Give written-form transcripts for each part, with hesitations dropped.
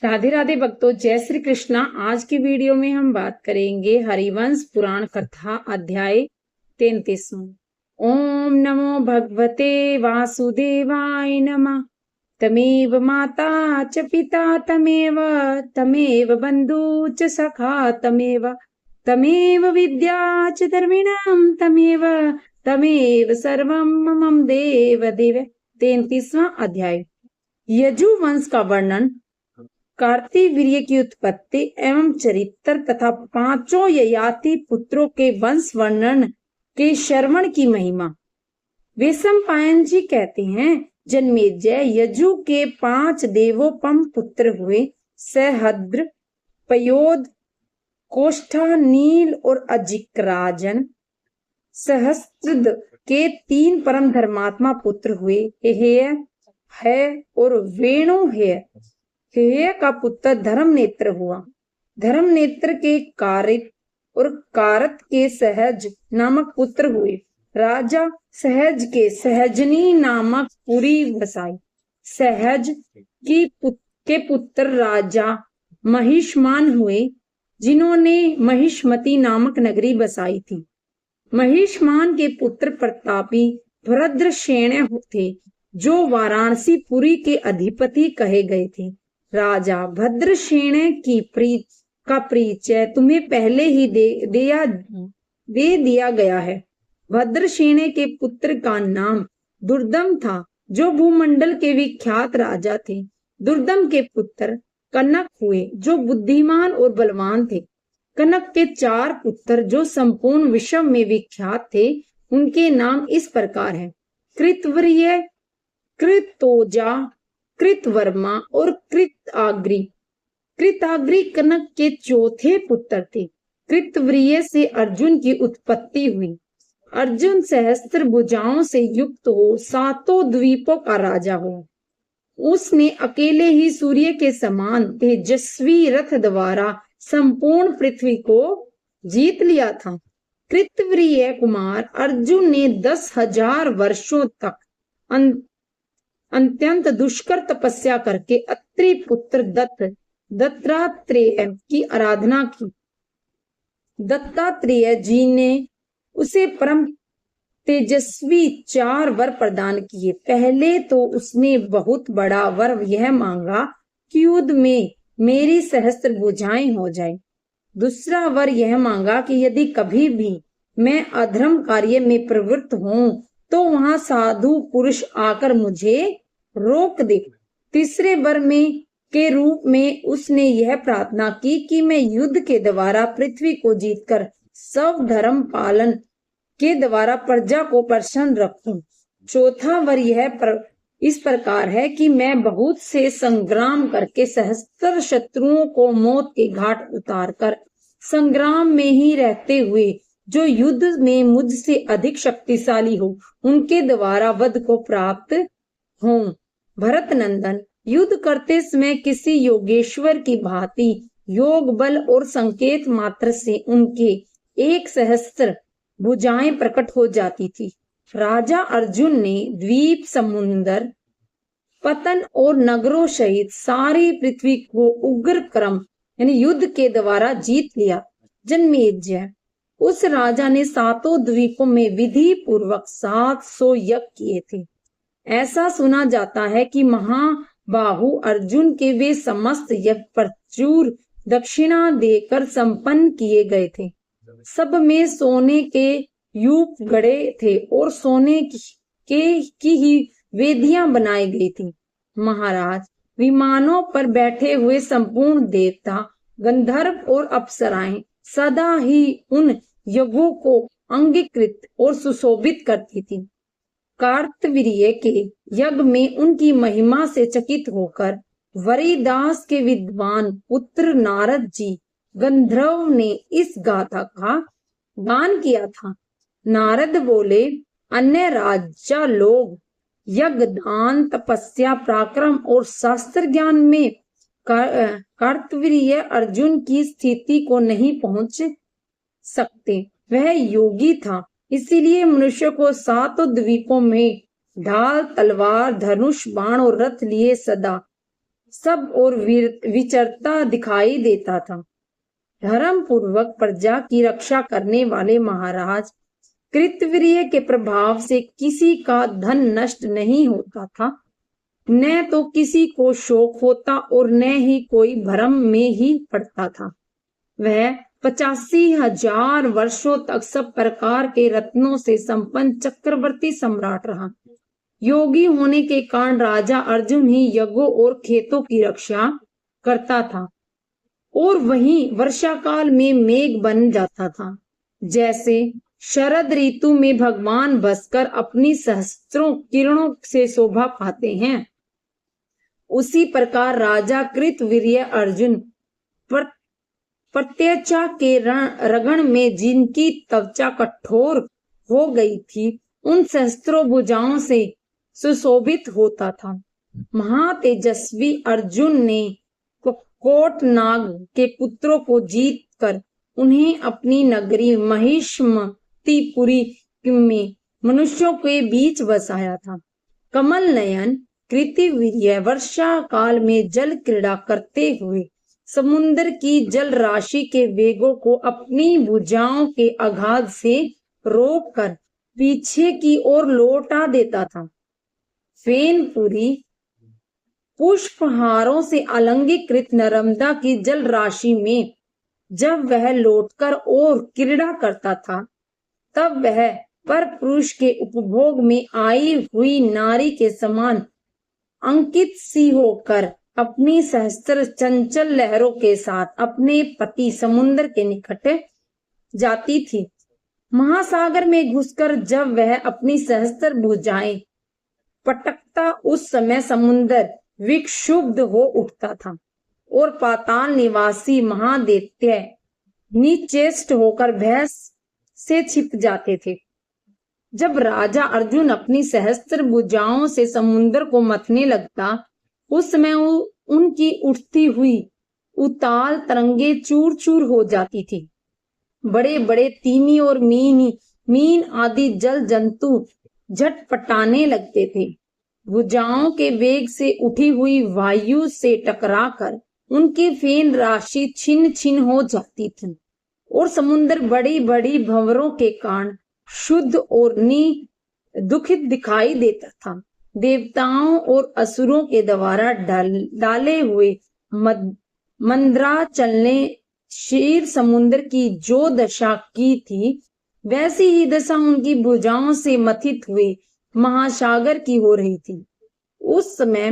राधे राधे भक्तों, जय श्री कृष्णा। आज की वीडियो में हम बात करेंगे हरिवंश पुराण कथा अध्याय 33। ओम नमो भगवते वासुदेवाय नमः। तमेव माता च पिता तमेव, तमेव बंधु च सखा तमेव, तमेव विद्या च धर्मिणां तमेव, तमेव सर्वं मम देव देव। 33वां अध्याय। यजुवंश का वर्णन, कार्तिवीर्य की उत्पत्ति एवं चरित्र तथा पांचों ययाति पुत्रों के वंश वर्णन के श्रवण की महिमा। वैशंपायन जी कहते हैं, जन्मेजय यजु के 5 देवोपम पुत्र हुए। सहद्र, पयोद, कोष्ठा, नील और अजिक्राजन। सहस्त्रद के 3 परम धर्मात्मा पुत्र हुए, हेय, है और वेणु है। हेय का पुत्र धर्मनेत्र हुआ। धर्मनेत्र के कारित और कारत के सहज नामक पुत्र हुए। राजा सहज के सहजनी नामक पुरी बसाई। सहज के पुत्र राजा महिष्मान हुए, जिन्होंने महिष्मती नामक नगरी बसाई थी। महिष्मान के पुत्र प्रतापी भद्रसेन थे, जो वाराणसी पुरी के अधिपति कहे गए थे। राजा भद्रसेन की का परिचय तुम्हें पहले ही दे दिया गया है। भद्रसेन के पुत्र का नाम दुर्दम था, जो भूमंडल के विख्यात राजा थे। दुर्दम के पुत्र कनक हुए, जो बुद्धिमान और बलवान थे। कनक के 4 पुत्र, जो संपूर्ण विश्व में विख्यात थे, उनके नाम इस प्रकार हैं: कृतवर्य, कृतोजा, कृतवर्मा और कृताग्रि। कृताग्रि कनक के 4थे पुत्र थे। कृतवर्य से अर्जुन की उत्पत्ति हुई। अर्जुन सहस्त्र भुजाओं से युक्त हो 7 द्वीपों का राजा हो। उसने अकेले ही सूर्य के समान तेजस्वी रथ द्वारा संपूर्ण पृथ्वी को जीत लिया था। कृतवर्य कुमार अर्जुन ने 10,000 वर्षों तक अत्यंत दुष्कर तपस्या करके अत्रि पुत्र दत्तात्रेय की आराधना की। दत्तात्रेय जी ने उसे परम तेजस्वी 4 वर प्रदान किए। पहले तो उसने बहुत बड़ा वर यह मांगा कि युद्ध में मेरी सहस्त्र भुजाएं हो जाए। दूसरा वर यह मांगा कि यदि कभी भी मैं अधर्म कार्य में प्रवृत्त हूं, तो वहां साधु पुरुष आकर मुझे रोक दे। तीसरे वर में के रूप में उसने यह प्रार्थना की कि मैं युद्ध के द्वारा पृथ्वी को जीतकर सब धर्म पालन के द्वारा प्रजा को प्रसन्न रखूं। चौथा वर इस प्रकार है कि मैं बहुत से संग्राम करके सहस्त्र शत्रुओं को मौत के घाट उतारकर संग्राम में ही रहते हुए, जो युद्ध में मुझसे अधिक शक्तिशाली हो, उनके द्वारा वध को प्राप्त हों। भरत नंदन, युद्ध करते समय किसी योगेश्वर की भांति योग बल और संकेत मात्र से उनके 1,000 भुजाएं प्रकट हो जाती थी। राजा अर्जुन ने द्वीप, समुद्र, पतन और नगरों सहित सारी पृथ्वी को उग्र क्रम यानी युद्ध के द्वारा जीत लिया। जन्मेजय, उस राजा ने 7 द्वीपों में विधि पूर्वक 700 यज्ञ किए थे। ऐसा सुना जाता है कि महाबाहु अर्जुन के वे समस्त यज्ञ प्रचुर दक्षिणा देकर संपन्न किए गए थे। सब में सोने के यूप गढ़े थे और सोने की ही वेदियां बनाई गई थी। महाराज, विमानों पर बैठे हुए संपूर्ण देवता, गंधर्व और अप्सराएं सदा ही उन यज्ञों को अंगीकृत और सुशोभित करती थी। कार्तवीर्य के यज्ञ में उनकी महिमा से चकित होकर वरिदास के विद्वान पुत्र नारद जी गंधर्व ने इस गाथा का गान किया था। नारद बोले, अन्य राजा लोग यज्ञ, दान, तपस्या, पराक्रम और शास्त्र ज्ञान में कार्तवीर्य अर्जुन की स्थिति को नहीं पहुंच सकते। वह योगी था, इसीलिए मनुष्य को 7 द्वीपों में ढाल, तलवार, धनुष, बाण और रथ लिए सदा सब और विचरता दिखाई देता था। धर्म पूर्वक प्रजा की रक्षा करने वाले महाराज कृतवीर्य के प्रभाव से किसी का धन नष्ट नहीं होता था, न तो किसी को शोक होता और न ही कोई भ्रम में ही पड़ता था। वह 85,000 वर्षों तक सब प्रकार के रत्नों से संपन्न चक्रवर्ती सम्राट रहा। योगी होने के कारण राजा अर्जुन ही यज्ञों और खेतों की रक्षा करता था और वहीं वर्षा काल में मेघ बन जाता था। जैसे शरद ऋतु में भगवान भास्कर अपनी सहस्त्रों किरणों से शोभा पाते हैं, उसी प्रकार राजा कृतवीर्य अर्जुन प्रत्यक्षा के रगण में जिनकी त्वचा कठोर हो गई थी, उन सहस्त्रों भुजाओं से सुशोभित होता था। महातेजस्वी अर्जुन ने कोट नाग के पुत्रों को जीत कर उन्हें अपनी नगरी महिष्मतिपुरी में मनुष्यों के बीच बसाया था। कमल नयन कृतवीर्य वर्षा काल में जल क्रीड़ा करते हुए समुद्र की जल राशि के वेगों को अपनी भुजाओं के आघात से रोककर पीछे की ओर लौटा देता था। फेनपुरी पुष्पहारों से अलंकृत नर्मदा की जल राशि में जब वह लौटकर और क्रीड़ा करता था, तब वह पर पुरुष के उपभोग में आई हुई नारी के समान अंकित सी होकर अपनी सहस्त्र चंचल लहरों के साथ अपने पति समुद्र के निकट जाती थी। महासागर में घुसकर जब वह अपनी सहस्त्र भुजाएं पटकता, उस समय समुद्र विक्षुब्ध हो उठता था और पाताल निवासी महादैत्य निश्चेष्ट होकर भय से छिप जाते थे। जब राजा अर्जुन अपनी सहस्त्र भुजाओं से समुद्र को मथने लगता, उस समय उनकी उठती हुई उताल तरंगे चूर चूर हो जाती थी। बड़े बड़े तीमी और मीन आदि जल जंतु झटपटाने लगते थे। भुजाओं के वेग से उठी हुई वायु से टकराकर उनकी फेन राशि छिन्न छिन्न हो जाती थी और समुद्र बड़ी बड़ी भंवरों के कारण शुद्ध और दुखित दिखाई देता था। देवताओं और असुरों के द्वारा डाले हुए मंद्राचल ने क्षीर समुद्र की जो दशा की थी, वैसी ही दशा उनकी भुजाओं से मथित हुए महासागर की हो रही थी। उस समय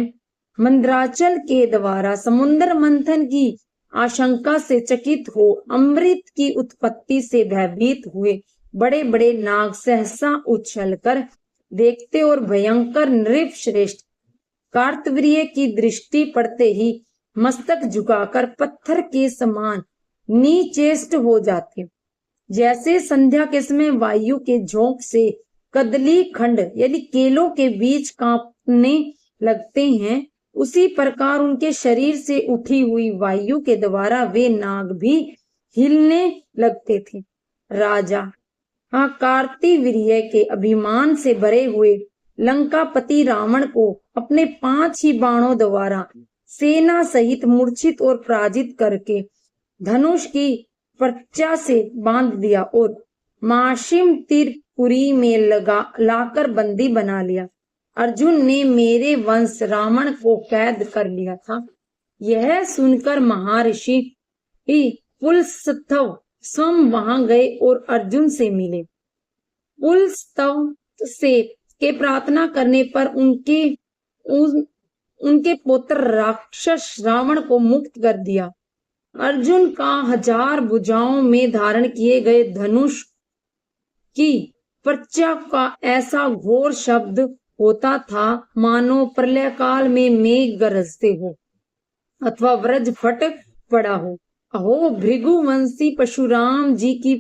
मंद्राचल के द्वारा समुद्र मंथन की आशंका से चकित हो अमृत की उत्पत्ति से भयभीत हुए बड़े बड़े नाग सहसा उछलकर देखते और भयंकर नृप श्रेष्ठ कार्तवीर्य की दृष्टि पड़ते ही मस्तक झुकाकर पत्थर के समान निचेष्ट हो जाते। जैसे संध्या के समय वायु के झोंक से कदली खंड यानी केलों के बीज कांपने लगते हैं, उसी प्रकार उनके शरीर से उठी हुई वायु के द्वारा वे नाग भी हिलने लगते थे। राजा कार्तवीर्य के अभिमान से भरे हुए लंकापति रावण को अपने 5 ही बाणों द्वारा सेना सहित मूर्छित और पराजित करके धनुष की पर्चा से बांध दिया और माशिमतिपुरी में लाकर बंदी बना लिया। अर्जुन ने मेरे वंश रावण को कैद कर लिया था। यह सुनकर महर्षि पुलस्तव स्वयं वहां गए और अर्जुन से मिले। पुलस्तव से के प्रार्थना करने पर उनके पुत्र राक्षस रावण को मुक्त कर दिया। अर्जुन का 1000 भुजाओं में धारण किए गए धनुष की पर्चा का ऐसा घोर शब्द होता था मानो प्रलय काल में मेघ गरजते हो अथवा वज्र फट पड़ा हो। अहो भृगुवंशी परशुराम जी की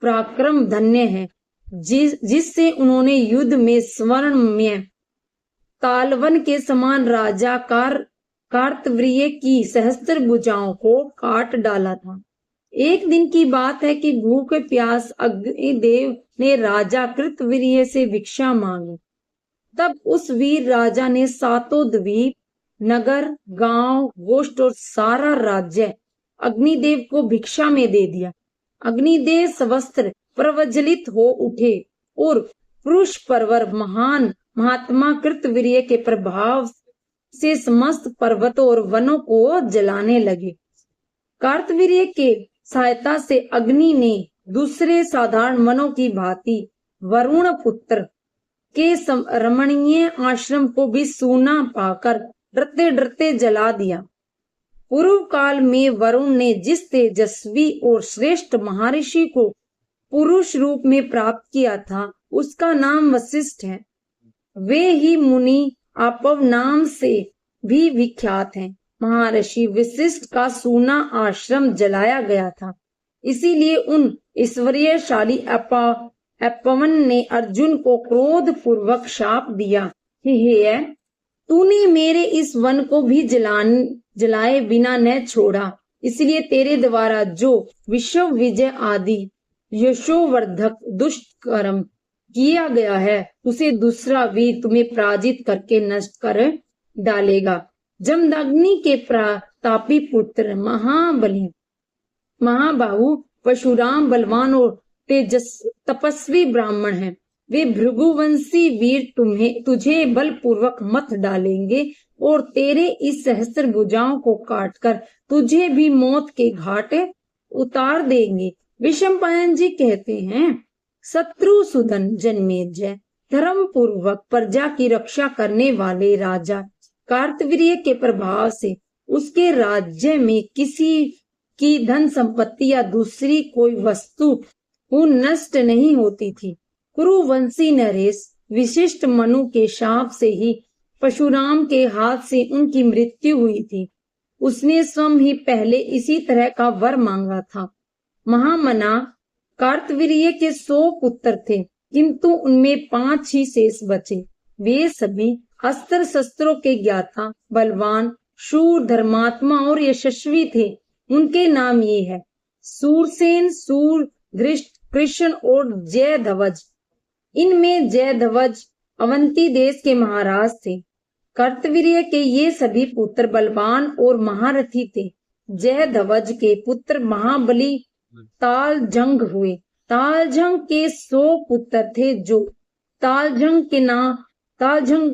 पराक्रम धन्य है, जिससे उन्होंने युद्ध में स्वर्ण में तालवन के समान राजा कार्तवीर्य की सहस्त्र भुजाओं को काट डाला था। एक दिन की बात है कि भूख प्यास अग्निदेव ने राजा कृतवीर्य से भिक्षा मांगी। तब उस वीर राजा ने 7 द्वीप नगर, गांव, गोष्ठ और सारा राज्य अग्निदेव को भिक्षा में दे दिया। अग्निदेव सवस्त्र प्रज्वलित हो उठे और पुरुष परवर महान महात्मा कृतवीर्य के प्रभाव से समस्त पर्वतों और वनों को जलाने लगे। कार्तवीर्य के सहायता से अग्नि ने दूसरे साधारण वनों की भांति वरुण पुत्र के रमणीय आश्रम को भी सूना पाकर डरते डरते जला दिया। पूर्व काल में वरुण ने जिस तेजस्वी और श्रेष्ठ महर्षि को पुरुष रूप में प्राप्त किया था, उसका नाम वशिष्ठ है। वे ही मुनि आपव नाम से भी विख्यात हैं। महर्षि वशिष्ठ का सूना आश्रम जलाया गया था, इसीलिए उन ऐश्वर्यशाली अपवन ने अर्जुन को क्रोध पूर्वक शाप दिया, हे तूने मेरे इस वन को भी जलाए बिना न छोड़ा, इसलिए तेरे द्वारा जो विश्व विजय आदि यशोवर्धक दुष्ट कर्म किया गया है, उसे दूसरा वीर तुम्हें पराजित करके नष्ट कर डालेगा। जमदग्नि के प्रतापी पुत्र महाबाहु परशुराम बलवान और तपस्वी ब्राह्मण हैं। वे भृगुवंशी वीर तुझे बलपूर्वक मत डालेंगे और तेरे इस सहस्त्र भुजाओं को काटकर तुझे भी मौत के घाट उतार देंगे। विषमपायन जी कहते हैं, शत्रुसूदन जन्मेजय धर्म पूर्वक प्रजा की रक्षा करने वाले राजा कार्तवीर्य के प्रभाव से उसके राज्य में किसी की धन संपत्ति या दूसरी कोई वस्तु नष्ट नहीं होती थी। कुरुवंशी नरेश विशिष्ट मनु के शाप से ही परशुराम के हाथ से उनकी मृत्यु हुई थी। उसने स्वयं ही पहले इसी तरह का वर मांगा था। महामना कार्तवीर्य के 100 पुत्र थे, किंतु उनमें 5 ही शेष बचे। वे सभी अस्त्र शस्त्रों के ज्ञाता, बलवान, शूर, धर्मात्मा और यशस्वी थे। उनके नाम ये है, सूरसेन, सूर, धृष्ट, कृष्ण और जयध्वज। इनमें जयध्वज अवंती देश के महाराज थे। कार्तवीर्य के ये सभी पुत्र बलवान और महारथी थे। जयध्वज के पुत्र महाबली तालजंग हुए। तालजंग के 100 पुत्र थे, जो तालजंग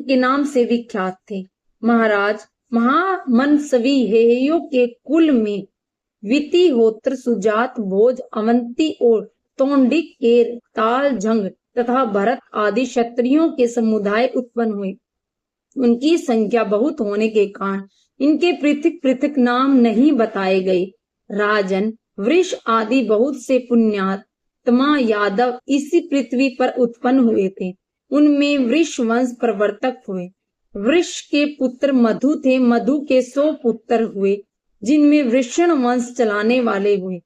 के नाम से विख्यात थे। महाराज महामनस्वी हेयो के कुल में वितिहोत्र, सुजात, भोज, अवंती और तोंडिक के तालजंग तथा भरत आदि क्षत्रियों के समुदाय उत्पन्न हुए। उनकी संख्या बहुत होने के कारण इनके पृथक पृथक नाम नहीं बताए गए। राजन, वृष आदि बहुत से पुण्यात्मा यादव इसी पृथ्वी पर उत्पन्न हुए थे। उनमें वृष वंश प्रवर्तक हुए। वृष के पुत्र मधु थे। मधु के 100 पुत्र हुए, जिनमें वृषण वंश चलाने वाले हुए।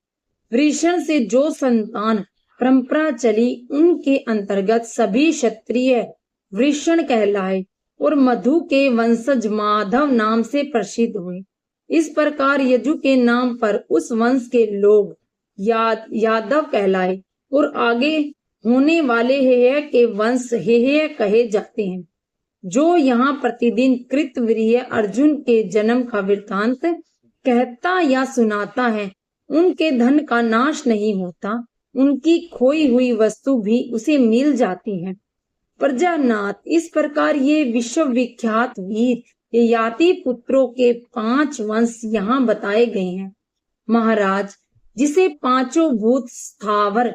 वृषण से जो संतान परंपरा चली, उनके अंतर्गत सभी क्षत्रिय वृषण कहलाए और मधु के वंशज माधव नाम से प्रसिद्ध हुए। इस प्रकार यजु के नाम पर उस वंश के लोग यादव कहलाए और आगे होने वाले हेय के वंश हेय कहे जाते हैं। जो यहाँ प्रतिदिन कृतवीर्य अर्जुन के जन्म का वृत्तांत कहता या सुनाता है, उनके धन का नाश नहीं होता, उनकी खोई हुई वस्तु भी उसे मिल जाती है। प्रजानाथ, इस प्रकार ये विश्व विख्यात वीर याति पुत्रों के 5 वंश यहाँ बताए गए हैं। महाराज, जिसे 5 भूत स्थावर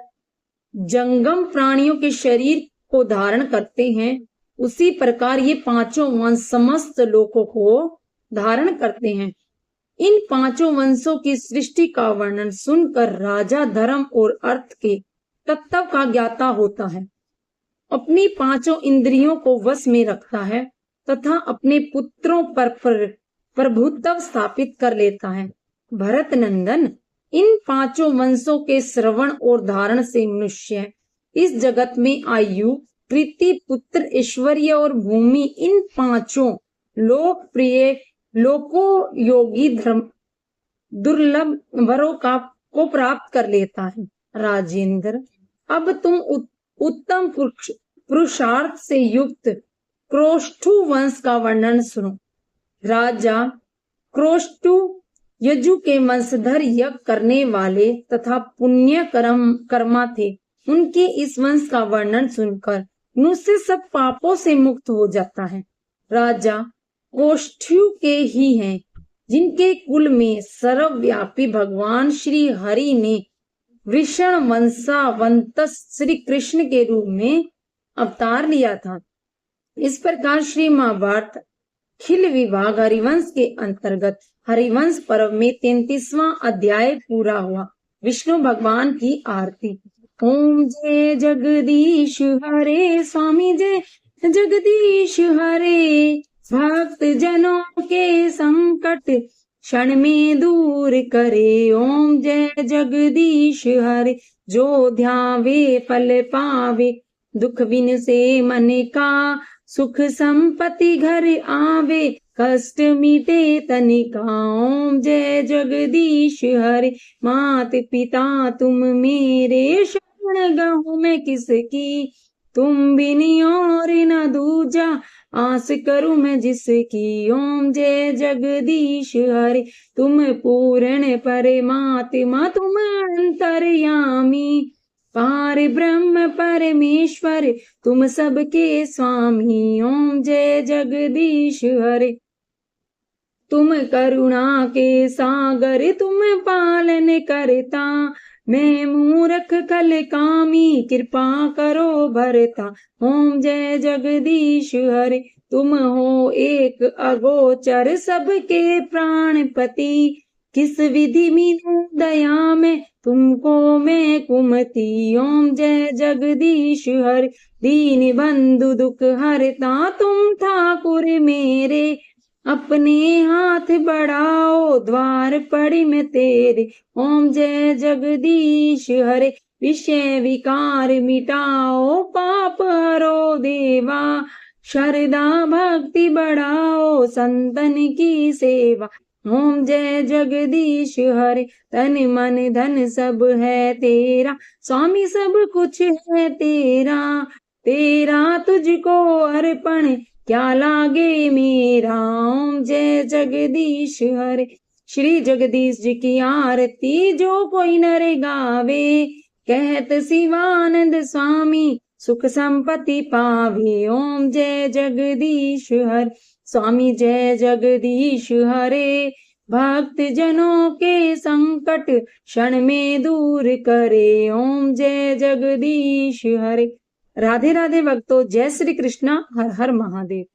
जंगम प्राणियों के शरीर को धारण करते हैं, उसी प्रकार ये 5 वंश समस्त लोकों को धारण करते हैं। इन 5 वंशों की सृष्टि का वर्णन सुनकर राजा धर्म और अर्थ के तत्व का ज्ञाता होता है, अपनी 5 इंद्रियों को वश में रखता है तथा अपने पुत्रों पर प्रभुत्व स्थापित कर लेता है। भरत नंदन, इन 5 वंशों के श्रवण और धारण से मनुष्य इस जगत में आयु, प्रीति, पुत्र, ऐश्वर्य और भूमि, इन 5 लोकप्रिय लोकोयोगी धर्म दुर्लभ वरों को प्राप्त कर लेता है। राजेंद्र, अब तुम उत्तम पुरुषार्थ से युक्त क्रोष्ठु वंश का वर्णन सुनो। राजा क्रोष्टु यजु के वंशधर यज्ञ करने वाले तथा पुण्य कर्मा थे। उनके इस वंश का वर्णन सुनकर मनुष्य सब पापों से मुक्त हो जाता है। राजा कोष्ठ्यु के ही हैं, जिनके कुल में सर्वव्यापी भगवान श्री हरि ने वृषण वंशावंत श्री कृष्ण के रूप में अवतार लिया था। इस प्रकार श्री महाभारत खिल विभाग हरिवंश के अंतर्गत हरिवंश पर्व में 33वां अध्याय पूरा हुआ। विष्णु भगवान की आरती। ओम जय जगदीश हरे, स्वामी जय जगदीश हरे। भक्त जनों के संकट क्षण में दूर करे। ओम जय जगदीश हरे, जो ध्यावे फल पावे। दुख बिन से मन का सुख संपत्ति घर आवे। कष्ट मिटे तनिका। ओम जय जगदीश हरे, मात पिता तुम मेरे। शरण गहूँ मैं किसकी, तुम बिन और न दूजा। आस करूं मैं जिसकी। ओम जय जगदीश हरे, तुम पूर्ण परमात्मा तुम अंतर्यामी। पार ब्रह्म परमेश्वर तुम सबके स्वामी। ओम जय जगदीश हरे, तुम करुणा के सागर तुम पालन करता। मैं मूर्ख कल कामी, कृपा करो भरता। ओम जय जगदीश हरे, तुम हो एक अगोचर सबके प्राणपति। किस विधि मिलूं दया में तुमको मैं कुमति। ओम जय जगदीश हरे, दीन बंधु दुख हरता तुम ठाकुर मेरे। अपने हाथ बढ़ाओ द्वार पड़ी मैं तेरे। ओम जय जगदीश हरे, विषय विकार मिटाओ पाप हरो देवा। श्रद्धा भक्ति बढ़ाओ संतन की सेवा। ओम जय जगदीश हरे, तन मन धन सब है तेरा। स्वामी सब कुछ है तेरा, तेरा तुझको अर्पण क्या लागे मेरा। ओम जय जगदीश हरे, श्री जगदीश जी की आरती जो कोई नर गावे। कहत शिवानंद स्वामी सुख संपत्ति पावे। ओम जय जगदीश हरे, स्वामी जय जगदीश हरे। भक्त जनों के संकट क्षण में दूर करे। ओम जय जगदीश हरे। राधे राधे भक्तों, जय श्री कृष्णा। हर हर महादेव।